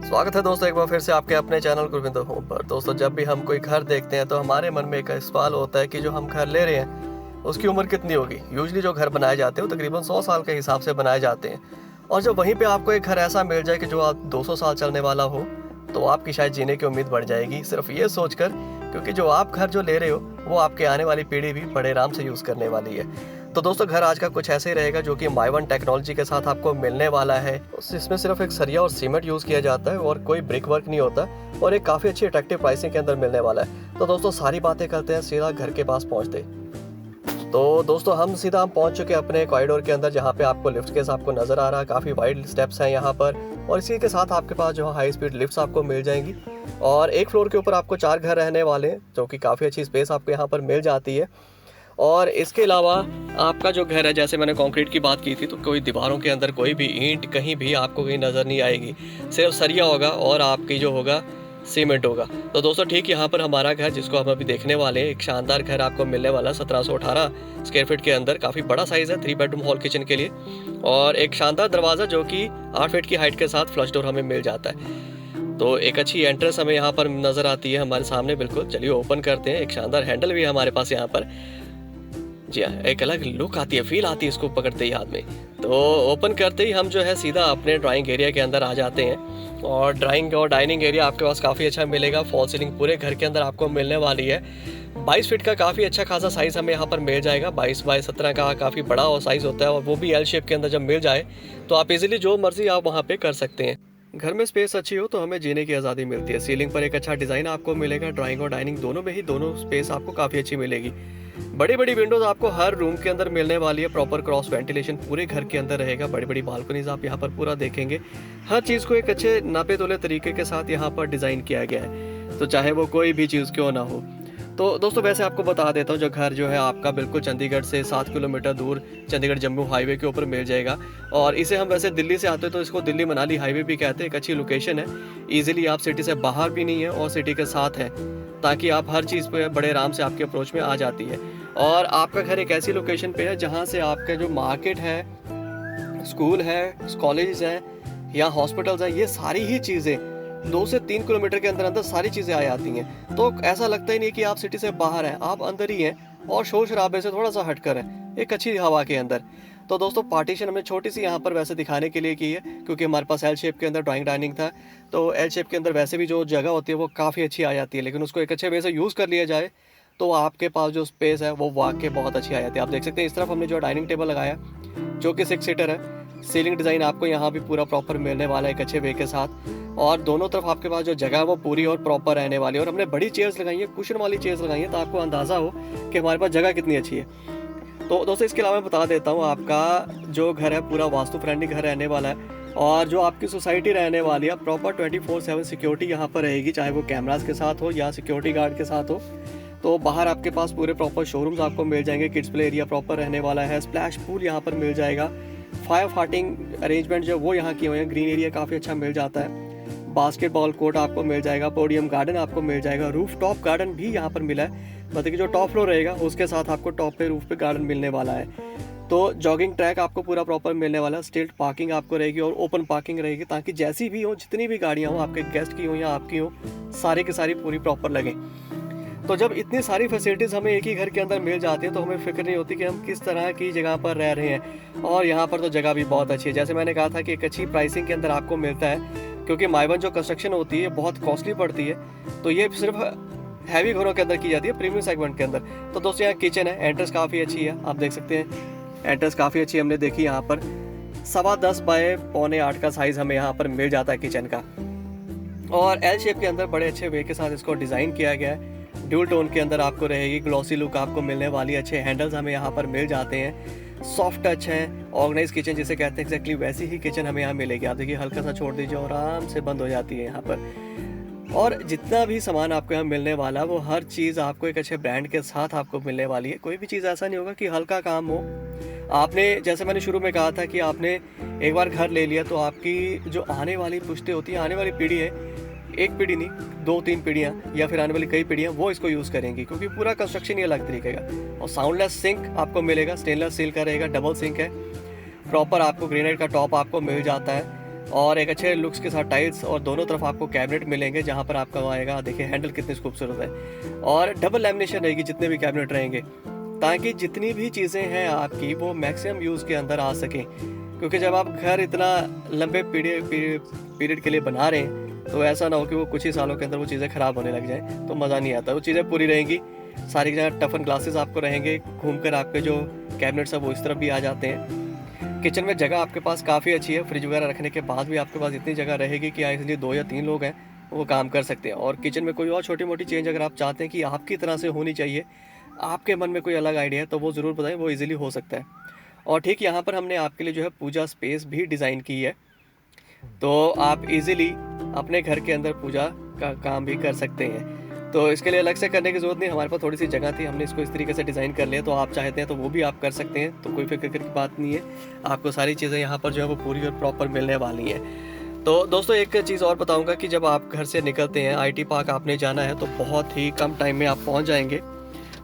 स्वागत है दोस्तों एक बार फिर से आपके अपने चैनल गुरविंदर होम पर। दोस्तों जब भी हम कोई घर देखते हैं तो हमारे मन में एक सवाल होता है कि जो हम घर ले रहे हैं उसकी उम्र कितनी होगी। यूजुअली जो घर बनाए जाते हैं वो तकरीबन 100 साल के हिसाब से बनाए जाते हैं। और जब वहीं पे आपको एक घर ऐसा मिल जाए कि जो आप 200 साल चलने वाला हो तो आपकी शायद जीने की उम्मीद बढ़ जाएगी, सिर्फ ये सोचकर क्योंकि जो आप घर जो ले रहे हो वो आपके आने वाली पीढ़ी भी बड़े आराम से यूज़ करने वाली है। तो दोस्तों घर आज का कुछ ऐसे ही रहेगा जो कि माई वन टेक्नोलॉजी के साथ आपको मिलने वाला है। इसमें सिर्फ एक सरिया और सीमेंट यूज़ किया जाता है और कोई ब्रिक वर्क नहीं होता और एक काफ़ी अच्छी अट्रैक्टिव प्राइसिंग के अंदर मिलने वाला है। तो दोस्तों सारी बातें करते हैं सीधा घर के पास पहुँचते। तो दोस्तों हम पहुंच चुके हैं अपने कॉरिडोर के अंदर, जहां पे आपको लिफ्ट केस आपको नज़र आ रहा है। काफ़ी वाइड स्टेप्स हैं यहाँ पर और इसी के साथ आपके पास जो हाई स्पीड लिफ्ट्स आपको मिल जाएंगी। और एक फ्लोर के ऊपर आपको 4 घर रहने वाले हैं जो कि काफ़ी अच्छी स्पेस आपको यहाँ पर मिल जाती है। और इसके अलावा आपका जो घर है, जैसे मैंने कंक्रीट की बात की थी, तो कोई दीवारों के अंदर कोई भी ईंट कहीं भी आपको कहीं नज़र नहीं आएगी, सिर्फ सरिया होगा और आपकी जो होगा सीमेंट होगा। तो दोस्तों ठीक यहाँ पर हमारा घर जिसको हम अभी देखने वाले हैं, एक शानदार घर आपको मिलने वाला 1718 स्क्वायर फीट के अंदर। काफ़ी बड़ा साइज़ है 3 बेडरूम हॉल किचन के लिए और एक शानदार दरवाज़ा जो कि 8 फीट की हाइट के साथ फ्लश डोर हमें मिल जाता है। तो एक अच्छी एंट्रेंस हमें यहाँ पर नज़र आती है हमारे सामने। बिल्कुल चलिए ओपन करते हैं। एक शानदार हैंडल भी है हमारे पास यहाँ पर। जी हाँ, एक अलग लुक आती है, फील आती है इसको पकड़ते ही हाथ में। तो ओपन करते ही हम जो है सीधा अपने ड्राइंग एरिया के अंदर आ जाते हैं। और ड्राइंग और डाइनिंग एरिया आपके पास काफ़ी अच्छा मिलेगा। फॉल सीलिंग पूरे घर के अंदर आपको मिलने वाली है। 22 फीट का काफ़ी अच्छा खासा साइज़ हमें यहाँ पर मिल जाएगा। 22 बाई 17 का काफ़ी बड़ा और साइज़ होता है और वो भी एल शेप के अंदर जब मिल जाए तो आप इजीली जो मर्जी आप वहाँ पे कर सकते हैं। घर में स्पेस अच्छी हो तो हमें जीने की आज़ादी मिलती है। सीलिंग पर एक अच्छा डिज़ाइन आपको मिलेगा। ड्राइंग और डाइनिंग दोनों में ही दोनों स्पेस आपको काफ़ी अच्छी मिलेगी। बड़ी बड़ी विंडोज आपको हर रूम के अंदर मिलने वाली है। प्रॉपर क्रॉस वेंटिलेशन पूरे घर के अंदर रहेगा। बड़ी बड़ी बालकनीज आप यहाँ पर पूरा देखेंगे। हर चीज़ को एक अच्छे नापे तोले तरीके के साथ यहाँ पर डिज़ाइन किया गया है, तो चाहे वो कोई भी चीज़ क्यों ना हो। तो दोस्तों वैसे आपको बता देता हूँ, जो घर जो है आपका बिल्कुल चंडीगढ़ से 7 किलोमीटर दूर चंडीगढ़ जम्मू हाईवे के ऊपर मिल जाएगा। और इसे हम वैसे दिल्ली से आते हैं तो इसको दिल्ली मनाली हाईवे भी कहते हैं। एक अच्छी लोकेशन है, ईजिली आप सिटी से बाहर भी नहीं है और सिटी के साथ है, ताकि आप हर चीज़ पे बड़े आराम से आपके अप्रोच में आ जाती है। और आपका घर एक ऐसी लोकेशन पे है जहाँ से आपका जो मार्केट है, स्कूल है, कॉलेज हैं या हॉस्पिटल्स हैं, ये सारी ही चीज़ें 2 से 3 किलोमीटर के अंदर अंदर सारी चीज़ें आ जाती हैं। तो ऐसा लगता ही नहीं कि आप सिटी से बाहर हैं, आप अंदर ही हैं और शोर शराबे से थोड़ा सा हटकर हैं, एक अच्छी हवा के अंदर। तो दोस्तों पार्टीशन हमने छोटी सी यहाँ पर वैसे दिखाने के लिए की है, क्योंकि हमारे पास एल शेप के अंदर ड्राइंग डाइनिंग था। तो एल शेप के अंदर वैसे भी जो जगह होती है वो काफ़ी अच्छी आ जाती है, लेकिन उसको एक अच्छे वे से यूज़ कर लिया जाए तो आपके पास जो स्पेस है वो वाकई बहुत अच्छी आ जाती है। आप देख सकते हैं इस तरफ हमने जो डाइनिंग टेबल लगाया जो कि 6 सीटर है। सीलिंग डिज़ाइन आपको यहाँ भी पूरा प्रॉपर मिलने वाला है एक अच्छे वे के साथ। और दोनों तरफ आपके पास जो जगह है वो पूरी और प्रॉपर रहने वाली है। और हमने बड़ी चेयर्स लगाई है, कुशन वाली चेयर्स लगाई है, तो आपको अंदाज़ा हो कि हमारे पास जगह कितनी अच्छी है। तो दोस्तों इसके अलावा मैं बता देता हूँ, आपका जो घर है पूरा वास्तु फ्रेंडली घर रहने वाला है। और जो आपकी सोसाइटी रहने वाली है प्रॉपर 24/7 सिक्योरिटी यहाँ पर रहेगी, चाहे वो कैमरास के साथ हो या सिक्योरिटी गार्ड के साथ हो। तो बाहर आपके पास पूरे प्रॉपर शोरूम्स आपको मिल जाएंगे। किड्स प्ले एरिया प्रॉपर रहने वाला है। स्प्लैश पूल यहाँ पर मिल जाएगा। फायर फाइटिंग अरेंजमेंट जो वो यहाँ किए हुए हैं। ग्रीन एरिया काफ़ी अच्छा मिल जाता है। बास्केटबॉल कोर्ट आपको मिल जाएगा। पोडियम गार्डन आपको मिल जाएगा। रूफ टॉप गार्डन भी यहाँ पर मिला है, मतलब कि जो टॉप फ्लोर रहेगा उसके साथ आपको टॉप पे रूफ पे गार्डन मिलने वाला है। तो जॉगिंग ट्रैक आपको पूरा प्रॉपर मिलने वाला है। स्टिल्ट पार्किंग आपको रहेगी और ओपन पार्किंग रहेगी, ताकि जैसी भी हो, जितनी भी गाड़ियाँ हो, आपके गेस्ट की हो या आपकी हो, सारी की सारी पूरी प्रॉपर लगे। तो जब इतनी सारी फैसिलिटीज़ हमें एक ही घर के अंदर मिल जाती हैं तो हमें फिक्र नहीं होती कि हम किस तरह की जगह पर रह रहे हैं। और यहाँ पर तो जगह भी बहुत अच्छी है। जैसे मैंने कहा था कि एक अच्छी प्राइसिंग के अंदर आपको मिलता है, क्योंकि माई वन जो कंस्ट्रक्शन होती है बहुत कॉस्टली पड़ती है। तो ये सिर्फ हैवी घरों के अंदर की जाती है, प्रीमियम सेगमेंट के अंदर। तो दोस्तों यहाँ किचन है, एंट्रेंस काफ़ी अच्छी है, आप देख सकते हैं एंट्रेंस काफ़ी अच्छी हमने देखी। यहाँ पर 10.25 बाय 7.25 का साइज़ हमें यहाँ पर मिल जाता है किचन का। और एल शेप के अंदर बड़े अच्छे वे के साथ इसको डिज़ाइन किया गया है। ड्यूल टोन के अंदर आपको रहेगी। ग्लॉसी लुक आपको मिलने वाली है। अच्छे हैंडल्स हमें यहाँ पर मिल जाते हैं। सॉफ्ट टच है। ऑर्गेनाइज किचन जिसे कहते हैं, एक्जैक्टली वैसी ही किचन हमें यहाँ मिलेगी। आप देखिए हल्का सा छोड़ दीजिए और आराम से बंद हो जाती है यहाँ पर। और जितना भी सामान आपको यहाँ मिलने वाला है वो हर चीज़ आपको एक अच्छे ब्रांड के साथ आपको मिलने वाली है। कोई भी चीज़ ऐसा नहीं होगा कि हल्का काम हो। आपने, जैसे मैंने शुरू में कहा था कि आपने एक बार घर ले लिया तो आपकी जो आने वाली पुश्तें होती हैं, आने वाली पीढ़ी है, एक पीढ़ी नहीं 2-3 पीढ़ियाँ या फिर आने वाली कई पीढ़ियाँ वो इसको यूज़ करेंगी, क्योंकि पूरा कंस्ट्रक्शन ही अलग तरीके का। और साउंडलेस सिंक आपको मिलेगा, स्टेनलेस स्टील का रहेगा, डबल सिंक है। प्रॉपर आपको ग्रेनाइट का टॉप आपको मिल जाता है। और एक अच्छे लुक्स के साथ टाइल्स, और दोनों तरफ आपको कैबिनेट मिलेंगे जहाँ पर आपका वो आएगा, देखिए हैंडल कितनी खूबसूरत है, और डबल लैमिनेशन रहेगी जितने भी कैबिनेट रहेंगे, ताकि जितनी भी चीज़ें हैं आपकी वो मैक्सिमम यूज़ के अंदर आ सकें। क्योंकि जब आप घर इतना लंबे पीरियड के लिए बना रहे हैं तो ऐसा ना हो कि वो कुछ ही सालों के अंदर वो चीज़ें ख़राब होने लग जाएं, तो मज़ा नहीं आता। वो चीज़ें पूरी रहेंगी, सारी जगह टफन ग्लासेस आपको रहेंगे, घूमकर आपके जो कैबिनेट्स हैं वो इस तरफ भी आ जाते हैं। किचन में जगह आपके पास काफ़ी अच्छी है, फ्रिज वगैरह रखने के बाद भी आपके पास इतनी जगह रहेगी कि इसलिए 2 या 3 लोग हैं वो काम कर सकते हैं। और किचन में कोई और छोटी मोटी चेंज अगर आप चाहते हैं कि आपकी तरह से होनी चाहिए, आपके मन में कोई अलग आइडिया है, तो वो ज़रूर बताएं, वो इजीली हो सकता है। और ठीक यहाँ पर हमने आपके लिए जो है पूजा स्पेस भी डिज़ाइन की है, तो आप इजीली अपने घर के अंदर पूजा का काम भी कर सकते हैं। तो इसके लिए अलग से करने की ज़रूरत नहीं, हमारे पास थोड़ी सी जगह थी, हमने इसको इस तरीके से डिज़ाइन कर लिया। तो आप चाहते हैं तो वो भी आप कर सकते हैं, तो कोई फिक्र की बात नहीं है। आपको सारी चीज़ें यहाँ पर जो है वो पूरी और प्रॉपर मिलने वाली हैं। तो दोस्तों एक चीज़ और बताऊँगा कि जब आप घर से निकलते हैं, IT पार्क आपने जाना है, तो बहुत ही कम टाइम में आप पहुँच जाएंगे।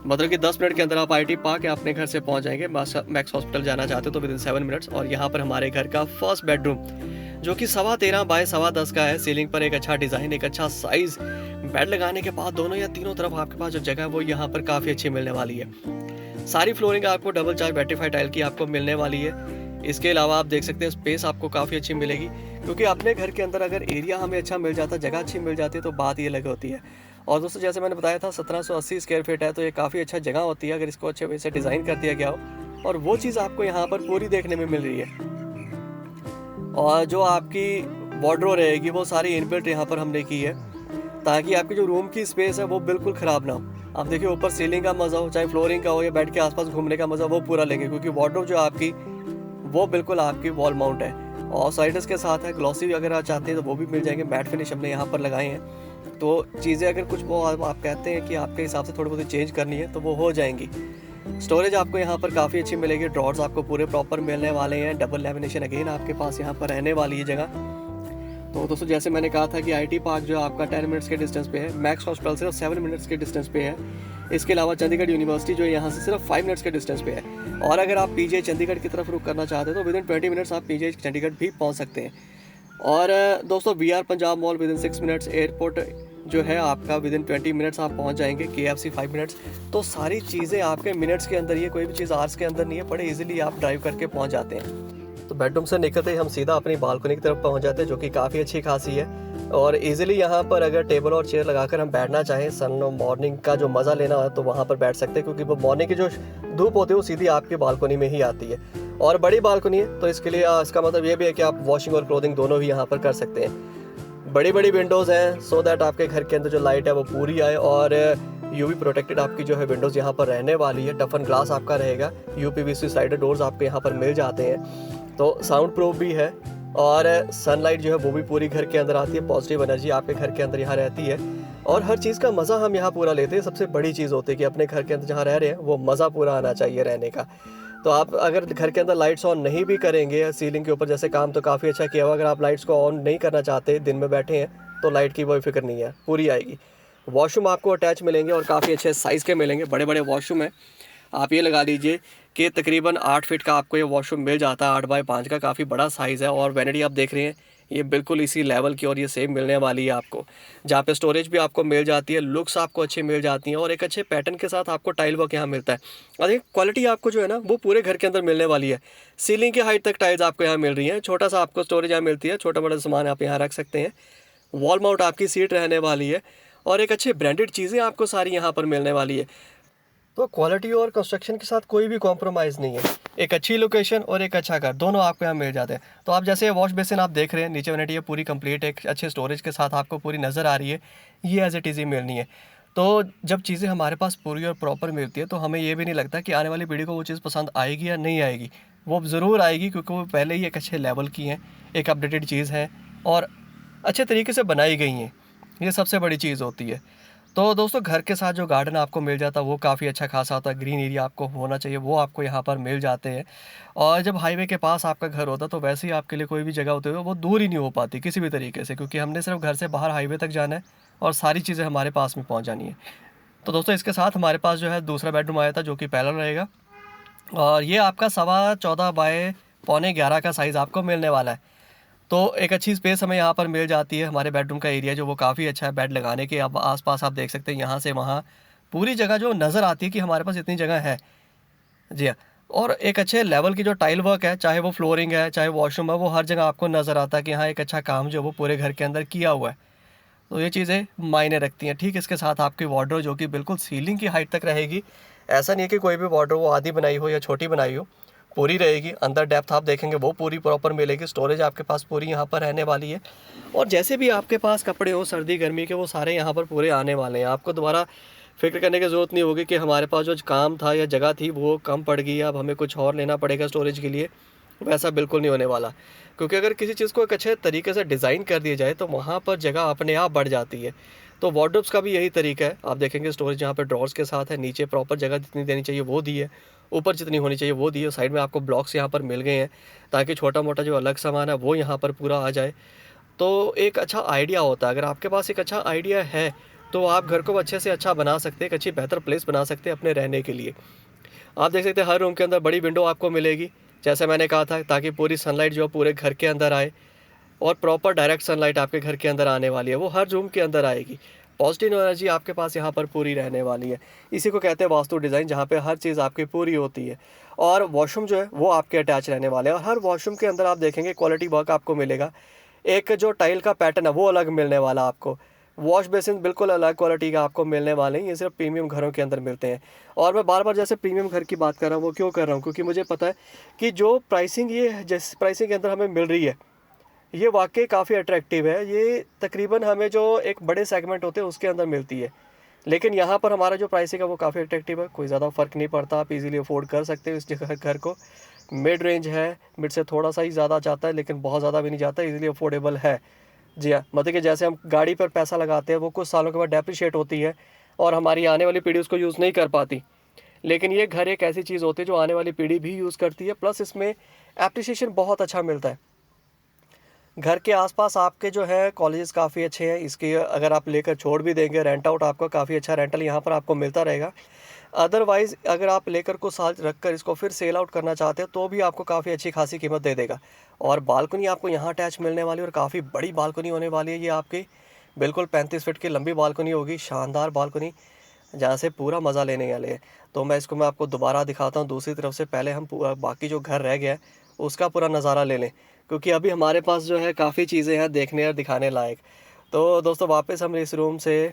मतलब कि 10 मिनट के अंदर आप IT पार्क या अपने घर से पहुँच जाएंगे। मैक्स हॉस्पिटल जाना चाहते हो तो विदिन 7 मिनट्स। और यहाँ पर हमारे घर का फर्स्ट बेडरूम, जो कि 13.25 बाय 10.25 का है, सीलिंग पर एक अच्छा डिज़ाइन, एक अच्छा साइज़, बेड लगाने के बाद दोनों या तीनों तरफ आपके पास जो जगह है वो यहाँ पर काफ़ी अच्छी मिलने वाली है। सारी फ्लोरिंग आपको डबल चार बैटिफाई टाइल की आपको मिलने वाली है। इसके अलावा आप देख सकते हैं स्पेस आपको काफ़ी अच्छी मिलेगी, क्योंकि अपने घर के अंदर अगर एरिया हमें अच्छा मिल जाता है, जगह अच्छी मिल जाती है, तो बात ये अलग होती है। और दोस्तों जैसे मैंने बताया था 1780 स्क्वायर फीट है, तो ये काफ़ी अच्छा जगह होती है अगर इसको अच्छे वे से डिज़ाइन कर दिया गया हो। और वो चीज़ आपको यहाँ पर पूरी देखने में मिल रही है। और जो आपकी वार्डरोब रहेगी वो सारी इनबिल्ट यहाँ पर हमने की है, ताकि आपकी जो रूम की स्पेस है वो बिल्कुल ख़राब ना हो। आप देखिए ऊपर सीलिंग का मज़ा हो, चाहे फ्लोरिंग का हो या बेड के आसपास घूमने का मज़ा, वो पूरा लेंगे, क्योंकि वार्डरोब जो आपकी वो बिल्कुल आपकी वॉल माउंट है। और साइडर्स के साथ है, ग्लॉसी अगर आप चाहते हैं तो वो भी मिल जाएंगे। मैट फिनिश हमने यहाँ पर लगाए हैं, तो चीज़ें अगर कुछ वो आप कहते हैं कि आपके हिसाब से थोड़ी बहुत चेंज करनी है तो वो हो जाएंगी। स्टोरेज आपको यहाँ पर काफ़ी अच्छी मिलेगी, ड्रॉर्स आपको पूरे प्रॉपर मिलने वाले हैं, डबल लैमिनेशन अगेन आपके पास यहाँ पर रहने वाली है जगह। तो दोस्तों जैसे मैंने कहा था कि IT पार्क जो आपका 10 मिनट्स के डिस्टेंस पे है, मैक्स हॉस्पिटल सिर्फ 7 मिनट्स के डिस्टेंस पे है। इसके अलावा चंडीगढ़ यूनिवर्सिटी जो यहाँ से सिर्फ 5 मिनट्स के डिस्टेंस पे है। और अगर आप PGI चंडीगढ़ की तरफ रुख करना चाहते हैं तो विदिन 20 मिनट्स आप PGI चंडीगढ़ भी पहुँच सकते हैं। और दोस्तों VR Punjab mall within 6 minutes, airport जो है आपका विदिन 20 मिनट्स आप पहुंच जाएंगे, KFC 5 मिनट्स। तो सारी चीज़ें आपके मिनट्स के अंदर, ये कोई भी चीज़ आवर्स के अंदर नहीं है, बड़े इजीली आप ड्राइव करके पहुंच जाते हैं। तो बेडरूम से निकलते ही हम सीधा अपनी बालकनी की तरफ पहुंच जाते हैं, जो कि काफ़ी अच्छी खासी है। और इजीली यहाँ पर अगर टेबल और चेयर लगाकर हम बैठना चाहें, सन मॉर्निंग का जो मज़ा लेना हो तो वहाँ पर बैठ सकते हैं, क्योंकि वो मॉर्निंग की जो धूप होती है वो सीधी आपकी बालकनी में ही आती है। और बड़ी बालकनी है, तो इसके लिए इसका मतलब ये भी है कि आप वॉशिंग और क्लोथिंग दोनों ही यहाँ पर कर सकते हैं। बड़ी बड़ी विंडोज़ हैं, सो दैट आपके घर के अंदर जो लाइट है वो पूरी आए। और UV प्रोटेक्टेड आपकी जो है विंडोज़ यहाँ पर रहने वाली है। टफन ग्लास आपका रहेगा, UPVC स्लाइडर डोर्स आपके यहाँ पर मिल जाते हैं, तो साउंड प्रूफ भी है। और सनलाइट जो है वो भी पूरी घर के अंदर आती है, पॉजिटिव एनर्जी आपके घर के अंदर यहाँ रहती है। और हर चीज़ का मज़ा हम यहाँ पूरा लेते हैं। सबसे बड़ी चीज़ होती है कि अपने घर के अंदर जहाँ रह रहे हैं वो मज़ा पूरा आना चाहिए रहने का। तो आप अगर घर के अंदर लाइट्स ऑन नहीं भी करेंगे, सीलिंग के ऊपर जैसे काम तो काफ़ी अच्छा किया हुआ, अगर आप लाइट्स को ऑन नहीं करना चाहते, दिन में बैठे हैं, तो लाइट की कोई फिक्र नहीं है, पूरी आएगी। वॉशरूम आपको अटैच मिलेंगे और काफ़ी अच्छे साइज़ के मिलेंगे, बड़े बड़े वॉशरूम है। आप ये लगा लीजिए कि तकरीबन 8 फीट का आपको ये वॉशरूम मिल जाता है, 8 बाय 5 का, काफ़ी बड़ा साइज़ है। और वैनिटी आप देख रहे हैं ये बिल्कुल इसी लेवल की और ये सेम मिलने वाली है आपको, जहाँ पे स्टोरेज भी आपको मिल जाती है, लुक्स आपको अच्छी मिल जाती हैं, और एक अच्छे पैटर्न के साथ आपको टाइल वर्क यहाँ मिलता है। और देखिए क्वालिटी आपको जो है ना वो पूरे घर के अंदर मिलने वाली है। सीलिंग की हाइट तक टाइल्स आपको यहाँ मिल रही हैं, छोटा सा आपको स्टोरेज यहाँ मिलती है, छोटा बड़ा सामान आप यहाँ रख सकते हैं। वॉल माउंट आपकी सीट रहने वाली है, और एक अच्छे ब्रांडेड चीज़ें आपको सारी यहाँ पर मिलने वाली है। तो क्वालिटी और कंस्ट्रक्शन के साथ कोई भी कॉम्प्रोमाइज़ नहीं है। एक अच्छी लोकेशन और एक अच्छा घर, दोनों आपको यहाँ मिल जाते हैं। तो आप जैसे वॉश बेसिन आप देख रहे हैं, नीचे वैनिटी है पूरी कंप्लीट, एक अच्छे स्टोरेज के साथ आपको पूरी नज़र आ रही है, ये एज इट इज़ ही मिलनी है। तो जब चीज़ें हमारे पास पूरी और प्रॉपर मिलती है तो हमें ये भी नहीं लगता कि आने वाली पीढ़ी को वो चीज़ पसंद आएगी या नहीं आएगी। वो ज़रूर आएगी, क्योंकि वो पहले ही एक अच्छे लेवल की हैं, एक अपडेटेड चीज़ है और अच्छे तरीके से बनाई गई हैं। ये सबसे बड़ी चीज़ होती है। तो दोस्तों घर के साथ जो गार्डन आपको मिल जाता है वो काफ़ी अच्छा खासा होता है, ग्रीन एरिया आपको होना चाहिए, वो आपको यहाँ पर मिल जाते हैं। और जब हाईवे के पास आपका घर होता है तो वैसे ही आपके लिए कोई भी जगह होती है वो दूर ही नहीं हो पाती किसी भी तरीके से, क्योंकि हमने सिर्फ घर से बाहर हाईवे तक जाना है और सारी चीज़ें हमारे पास में पहुँच जानी है। तो दोस्तों इसके साथ हमारे पास जो है दूसरा बेडरूम आया था, जो कि पैरेलल रहेगा, और ये आपका 14.25 बाय 11.25 का साइज़ आपको मिलने वाला है। तो एक अच्छी स्पेस हमें यहाँ पर मिल जाती है। हमारे बेडरूम का एरिया जो वो काफ़ी अच्छा है बेड लगाने के। अब आस-पास आप देख सकते हैं यहाँ से वहाँ पूरी जगह जो नज़र आती है कि हमारे पास इतनी जगह है। जी हाँ, और एक अच्छे लेवल की जो टाइल वर्क है, चाहे वो फ्लोरिंग है, चाहे वॉशरूम है, वो हर जगह आपको नज़र आता है कि हाँ, एक अच्छा काम जो है वो पूरे घर के अंदर किया हुआ है। तो ये चीज़ें मायने रखती हैं। ठीक इसके साथ आपकी वार्डरोब जो कि बिल्कुल सीलिंग की हाइट तक रहेगी। ऐसा नहीं है कि कोई भी वार्डरोब वो आधी बनाई हो या छोटी बनाई हो, पूरी रहेगी। अंदर डेप्थ आप देखेंगे वो पूरी प्रॉपर मिलेगी। स्टोरेज आपके पास पूरी यहाँ पर रहने वाली है। और जैसे भी आपके पास कपड़े हो सर्दी गर्मी के, वो सारे यहाँ पर पूरे आने वाले हैं। आपको दोबारा फ़िक्र करने की ज़रूरत नहीं होगी कि हमारे पास जो काम था या जगह थी वो कम पड़ गई, अब हमें कुछ और लेना पड़ेगा स्टोरेज के लिए। वैसा बिल्कुल नहीं होने वाला, क्योंकि अगर किसी चीज़ को एक अच्छे तरीके से डिज़ाइन कर दिया जाए तो वहाँ पर जगह अपने आप बढ़ जाती है। तो वार्डरोब्स का भी यही तरीका है। आप देखेंगे स्टोरेज जहाँ पे ड्रॉर्स के साथ है, नीचे प्रॉपर जगह जितनी देनी चाहिए वो दी है, ऊपर जितनी होनी चाहिए वो दी है। साइड में आपको ब्लॉक्स यहाँ पर मिल गए हैं ताकि छोटा-मोटा जो अलग सामान है वो यहाँ पर पूरा आ जाए। तो एक अच्छा आइडिया होता है। अगर आपके पास एक अच्छा आइडिया है, तो आप घर को अच्छे से अच्छा बना सकते हैं, एक अच्छी बेहतर प्लेस बना सकते हैं अपने रहने के लिए। आप देख सकते हैं हर रूम के अंदर बड़ी विंडो आपको मिलेगी, जैसे मैंने कहा था, ताकि पूरी सनलाइट जो है पूरे घर के अंदर आए और प्रॉपर डायरेक्ट सनलाइट आपके घर के अंदर आने वाली है, वो हर रूम के अंदर आएगी। पॉजिटिव एनर्जी आपके पास यहाँ पर पूरी रहने वाली है। इसी को कहते हैं वास्तु डिज़ाइन, जहाँ पे हर चीज़ आपकी पूरी होती है। और वॉशरूम जो है वो आपके अटैच रहने वाले हैं, और हर वॉशरूम के अंदर आप देखेंगे क्वालिटी वर्क आपको मिलेगा। एक जो टाइल का पैटर्न है वो अलग मिलने वाला आपको। वॉश बेसिन बिल्कुल अलग क्वालिटी का आपको मिलने वाले हैं, ये सिर्फ प्रीमियम घरों के अंदर मिलते हैं। और मैं बार-बार जैसे प्रीमियम घर की बात कर रहा हूँ, वो क्यों कर रहा हूँ? क्योंकि मुझे पता है कि जो प्राइसिंग ये जिस प्राइसिंग के अंदर हमें मिल रही है, ये वाक़ई काफ़ी अट्रैक्टिव है। ये तकरीबन हमें जो एक बड़े सेगमेंट होते हैं उसके अंदर मिलती है। लेकिन यहाँ पर हमारा जो प्राइसिंग है वो काफ़ी अट्रैक्टिव है, कोई ज़्यादा फ़र्क नहीं पड़ता, आप इज़िली अफ़ोर्ड कर सकते हो इस जगह घर को। मिड रेंज है, मिड से थोड़ा-सा ही ज़्यादा जाता है, लेकिन बहुत ज़्यादा भी नहीं जाता, इज़िली अफ़ोर्डेबल है। जी हाँ, मतलब कि जैसे हम गाड़ी पर पैसा लगाते हैं, वो कुछ सालों के बाद डेप्रिशिएट होती है और हमारी आने वाली पीढ़ी उसको यूज़ नहीं कर पाती। लेकिन ये घर एक ऐसी चीज़ होती है जो आने वाली पीढ़ी भी यूज़ करती है, प्लस इसमें एप्रिसिएशन बहुत अच्छा मिलता है। घर के आसपास आपके जो है कॉलेजेस काफ़ी अच्छे हैं, इसके अगर आप लेकर छोड़ भी देंगे रेंट आउट, आपका काफ़ी अच्छा रेंटल यहाँ पर आपको मिलता रहेगा। अदरवाइज़ अगर आप लेकर कुछ साल रख कर इसको फिर सेल आउट करना चाहते हो, तो भी आपको काफ़ी अच्छी खासी कीमत दे देगा। और बालकनी आपको यहाँ अटैच मिलने वाली है, और काफ़ी बड़ी बालकनी होने वाली है ये आपकी। बिल्कुल 35 फीट की लंबी बालकनी होगी, शानदार बालकनी, जहाँ से पूरा मज़ा लेने वाले हैं। तो मैं आपको दोबारा दिखाता हूँ दूसरी तरफ से। पहले हम बाकी जो घर रह गया है उसका पूरा नज़ारा ले लें, क्योंकि अभी हमारे पास जो है काफ़ी चीज़ें हैं देखने और दिखाने लायक। तो दोस्तों वापस हम इस रूम से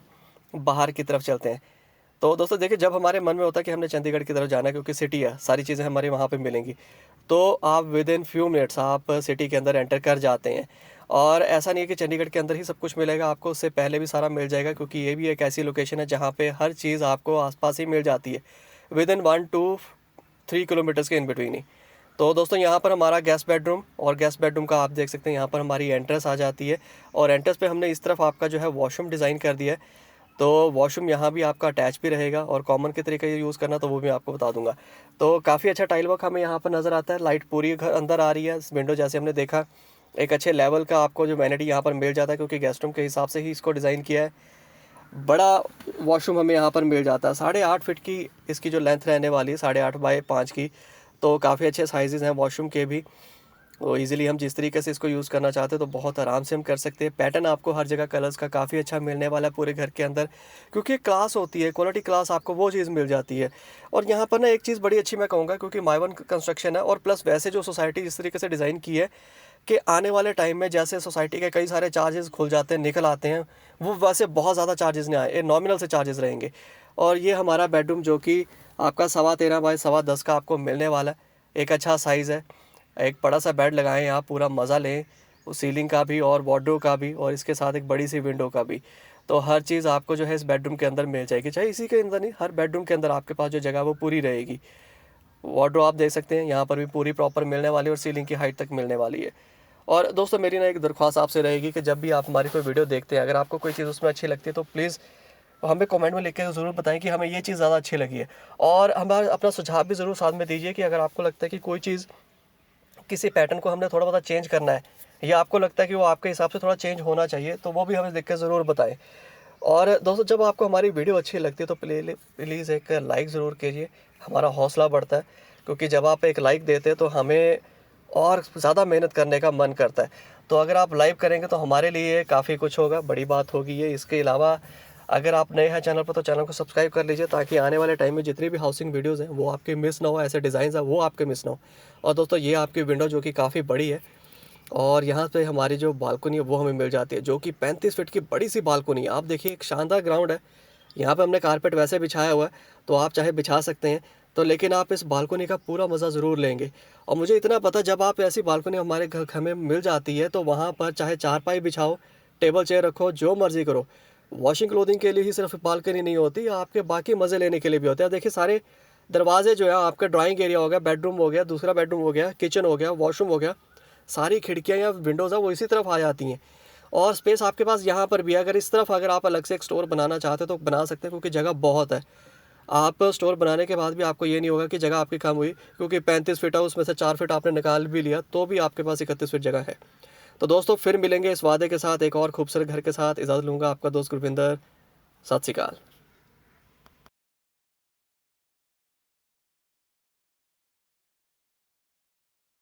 बाहर की तरफ चलते हैं। तो दोस्तों देखिए, जब हमारे मन में होता है कि हमने चंडीगढ़ की तरफ जाना है, क्योंकि सिटी है, सारी चीज़ें हमारी वहाँ पे मिलेंगी, तो आप विद इन फ्यू मिनट्स आप सिटी के अंदर एंटर कर जाते हैं। और ऐसा नहीं है कि चंडीगढ़ के अंदर ही सब कुछ मिलेगा, आपको उससे पहले भी सारा मिल जाएगा, क्योंकि ये भी एक ऐसी लोकेशन है जहाँ पे हर चीज़ आपको आसपास ही मिल जाती है, विद इन 1 to 3 किलोमीटर्स के इन बिटवीन ही। तो दोस्तों यहाँ पर हमारा गेस्ट बेडरूम, और गेस्ट बेडरूम का आप देख सकते हैं यहाँ पर हमारी एंट्रेंस आ जाती है, और एंट्रेंस पे हमने इस तरफ आपका जो है वॉशरूम डिज़ाइन कर दिया है। तो वॉशरूम यहाँ भी आपका अटैच भी रहेगा, और कॉमन के तरीके यूज़ करना तो वो भी आपको बता दूंगा। तो काफ़ी अच्छा टाइल वर्क हमें यहाँ पर नज़र आता है। लाइट पूरी घर अंदर आ रही है, विंडो जैसे हमने देखा, एक अच्छे लेवल का आपको जो वैनिटी यहाँ पर मिल जाता है, क्योंकि गेस्ट रूम के हिसाब से ही इसको डिज़ाइन किया है। बड़ा वॉशरूम हमें यहाँ पर मिल जाता है, 8.5 फीट की इसकी जो लेंथ रहने वाली है, 8.5 बाय 5 की। तो काफ़ी अच्छे साइजेज़ हैं वॉशरूम के भी। तो ईज़िली हम जिस तरीके से इसको यूज़ करना चाहते हैं तो बहुत आराम से हम कर सकते हैं। पैटर्न आपको हर जगह कलर्स का काफ़ी अच्छा मिलने वाला है पूरे घर के अंदर, क्योंकि क्लास होती है, क्वालिटी क्लास आपको वो चीज़ मिल जाती है। और यहाँ पर ना एक चीज़ बड़ी अच्छी मैं कहूँगा, क्योंकि माय वन कंस्ट्रक्शन है, और प्लस वैसे जो सोसाइटी जिस तरीके से डिज़ाइन की है कि आने वाले टाइम में जैसे सोसाइटी के कई सारे चार्जेस खुल जाते हैं, निकल आते हैं, वो वैसे बहुत ज़्यादा चार्जेस नहीं आए, ये नॉमिनल से चार्जेस रहेंगे। और ये हमारा बेडरूम जो कि आपका 13.25 बाय 10.25 का आपको मिलने वाला है, एक अच्छा साइज़ है। एक बड़ा सा बेड लगाएं, आप पूरा मज़ा लें उस सीलिंग का भी और वार्डरोब का भी, और इसके साथ एक बड़ी सी विंडो का भी। तो हर चीज़ आपको जो है इस बेडरूम के अंदर मिल जाएगी, चाहे इसी के अंदर नहीं, हर बेडरूम के अंदर आपके पास जो जगह वो पूरी रहेगी। वार्डरोब आप देख सकते हैं यहाँ पर भी पूरी प्रॉपर मिलने वाली है, और सीलिंग की हाइट तक मिलने वाली है। और दोस्तों मेरी ना एक दरख्वास्त आपसे रहेगी कि जब भी आप हमारी कोई वीडियो देखते हैं, अगर आपको कोई चीज़ उसमें अच्छी लगती है तो प्लीज़ हमें कमेंट में लिख के ज़रूर बताएं कि हमें ये चीज़ ज़्यादा अच्छी लगी है। और हमारा अपना सुझाव भी ज़रूर साथ में दीजिए कि अगर आपको लगता है कि कोई चीज़, किसी पैटर्न को हमने थोड़ा बहुत चेंज करना है, या आपको लगता है कि वो आपके हिसाब से थोड़ा चेंज होना चाहिए, तो वो भी हमें लिख के ज़रूर बताएं। और दोस्तों जब आपको हमारी वीडियो अच्छी लगती है तो प्लीज़ एक लाइक ज़रूर कीजिए, हमारा हौसला बढ़ता है, क्योंकि जब आप एक लाइक देते हैं तो हमें और ज़्यादा मेहनत करने का मन करता है। तो अगर आप लाइव करेंगे तो हमारे लिए काफ़ी कुछ होगा, बड़ी बात होगी ये। इसके अलावा अगर आप नए हैं चैनल पर तो चैनल को सब्सक्राइब कर लीजिए, ताकि आने वाले टाइम में जितनी भी हाउसिंग वीडियोज़ हैं वो आपके मिस ना हो, ऐसे डिज़ाइन है वो आपके मिस ना हो। और दोस्तों ये आपकी विंडो जो कि काफ़ी बड़ी है, और यहाँ पे हमारी जो बालकनी है वो हमें मिल जाती है, जो कि 35 फीट की बड़ी सी बालकनी है। आप देखिए एक शानदार ग्राउंड है, यहाँ पे हमने कारपेट वैसे बिछाया हुआ है, तो आप चाहे बिछा सकते हैं। तो लेकिन आप इस बालकनी का पूरा मज़ा ज़रूर लेंगे। और मुझे इतना पता, जब आप ऐसी बालकनी हमारे घर में मिल जाती है तो वहाँ पर चाहे चारपाई बिछाओ, टेबल चेयर रखो, जो मर्ज़ी करो। वॉशिंग क्लोथिंग के लिए ही सिर्फ बालकनी नहीं होती, आपके बाकी मज़े लेने के लिए भी होते हैं। देखिए सारे दरवाजे जो है आपका, ड्राइंग एरिया हो गया, बेडरूम हो गया, दूसरा बेडरूम हो गया, किचन हो गया, वॉशरूम हो गया, सारी खिड़कियाँ या विंडोज़ है वो इसी तरफ आ जाती हैं। और स्पेस आपके पास यहाँ पर भी है। अगर इस तरफ अगर आप अलग से एक स्टोर बनाना चाहते हो तो बना सकते हैं, क्योंकि जगह बहुत है। आप स्टोर बनाने के बाद भी आपको ये नहीं होगा कि जगह आपकी कम हुई, क्योंकि 35 फीट है, उसमें से 4 फीट आपने निकाल भी लिया तो भी आपके पास 31 फीट जगह है। तो दोस्तों फिर मिलेंगे इस वादे के साथ, एक और खूबसूरत घर के साथ। इजाज़त लूँगा, आपका दोस्त गुरविंदर। सत श्री अकाल।